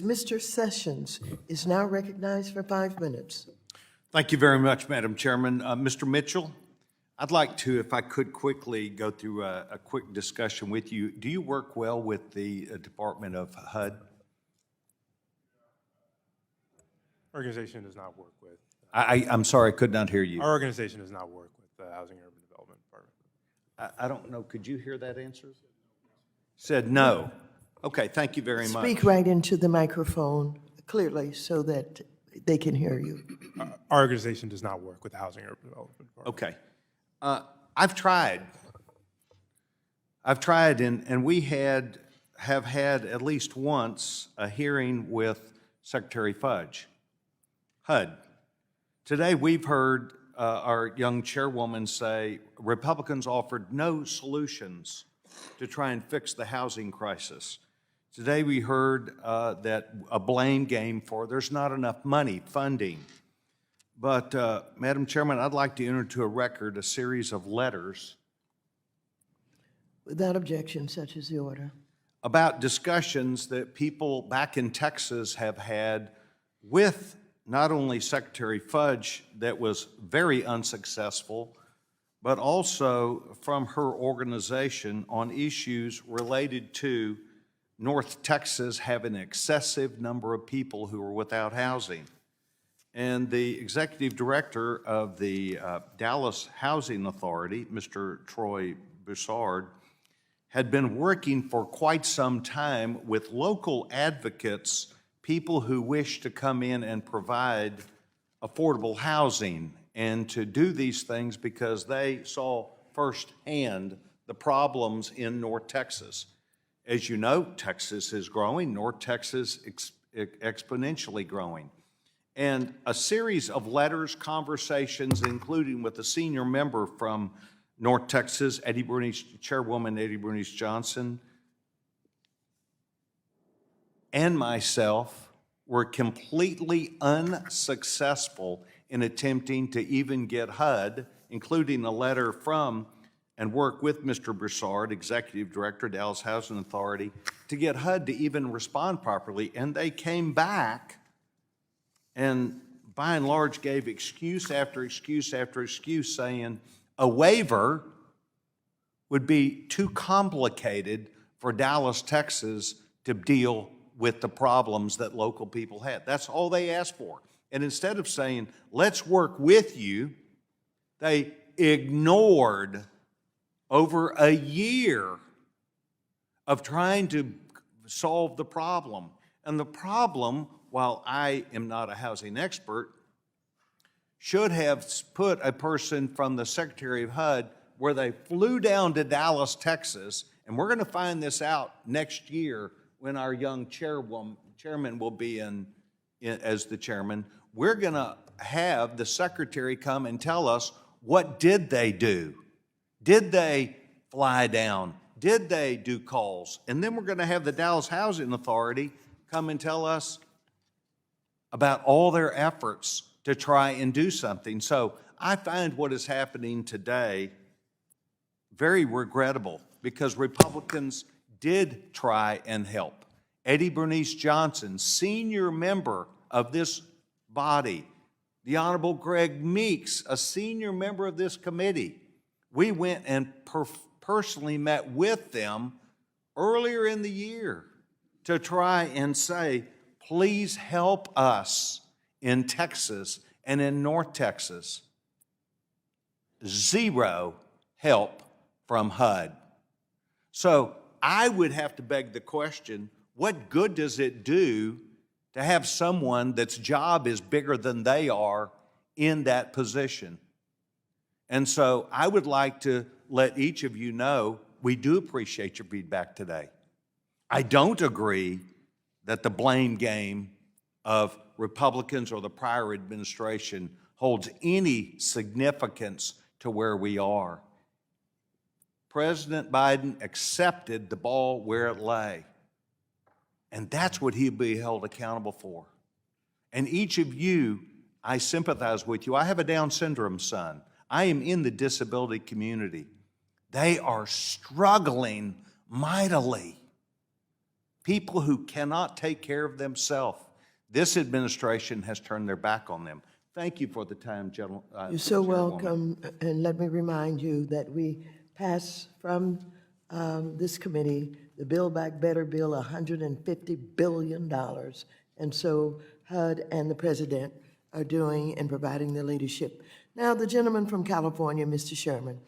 Mr. Sessions is now recognized for 5 minutes. Thank you very much, Madam Chairman. Mr. Mitchell, I'd like to, if I could quickly go through a quick discussion with you. Do you work well with the Department of HUD? Organization does not work with. I'm sorry, I could not hear you. Our organization does not work with the Housing and Urban Development Department. I don't know, could you hear that answer? Said no. Okay, thank you very much. Speak right into the microphone clearly so that they can hear you. Our organization does not work with the Housing and Urban Development Department. Okay. I've tried, and we have had at least once a hearing with Secretary Fudge, HUD. Today we've heard our young chairwoman say Republicans offered no solutions to try and fix the housing crisis. Today we heard that a blame game for there's not enough money, funding. But, Madam Chairman, I'd like to enter into a record a series of letters Without objection, such is the order. about discussions that people back in Texas have had with not only Secretary Fudge that was very unsuccessful, but also from her organization on issues related to North Texas having an excessive number of people who are without housing. And the executive director of the Dallas Housing Authority, Mr. Troy Broussard, had been working for quite some time with local advocates, people who wish to come in and provide affordable housing and to do these things because they saw firsthand the problems in North Texas. As you know, Texas is growing, North Texas exponentially growing. And a series of letters, conversations, including with a senior member from North Texas, Chairwoman Eddie Bernice Johnson, and myself were completely unsuccessful in attempting to even get HUD, including a letter from and work with Mr. Broussard, Executive Director, Dallas Housing Authority, to get HUD to even respond properly. And they came back and by and large gave excuse after excuse after excuse saying a waiver would be too complicated for Dallas, Texas to deal with the problems that local people had. That's all they asked for. And instead of saying, let's work with you, they ignored over a year of trying to solve the problem. And the problem, while I am not a housing expert, should have put a person from the Secretary of HUD where they flew down to Dallas, Texas, and we're going to find this out next year when our young chairman will be in as the chairman. We're going to have the secretary come and tell us, what did they do? Did they fly down? Did they do calls? And then we're going to have the Dallas Housing Authority come and tell us about all their efforts to try and do something. So I find what is happening today very regrettable because Republicans did try and help. Eddie Bernice Johnson, senior member of this body, the Honorable Greg Meeks, a senior member of this committee, we went and personally met with them earlier in the year to try and say, please help us in Texas and in North Texas. Zero help from HUD. So I would have to beg the question, what good does it do to have someone that's job is bigger than they are in that position? And so I would like to let each of you know we do appreciate your feedback today. I don't agree that the blame game of Republicans or the prior administration holds any significance to where we are. President Biden accepted the ball where it lay, and that's what he'll be held accountable for. And each of you, I sympathize with you. I have a Down syndrome son. I am in the disability community. They are struggling mightily. people who cannot take care of themselves. This administration has turned their back on them. Thank you for the time, gentlemen. You're so welcome, and let me remind you that we pass from this committee the Build Back Better bill, $150 billion. And so HUD and the president are doing and providing the leadership. Now, the gentleman from California, Mr. Sherman.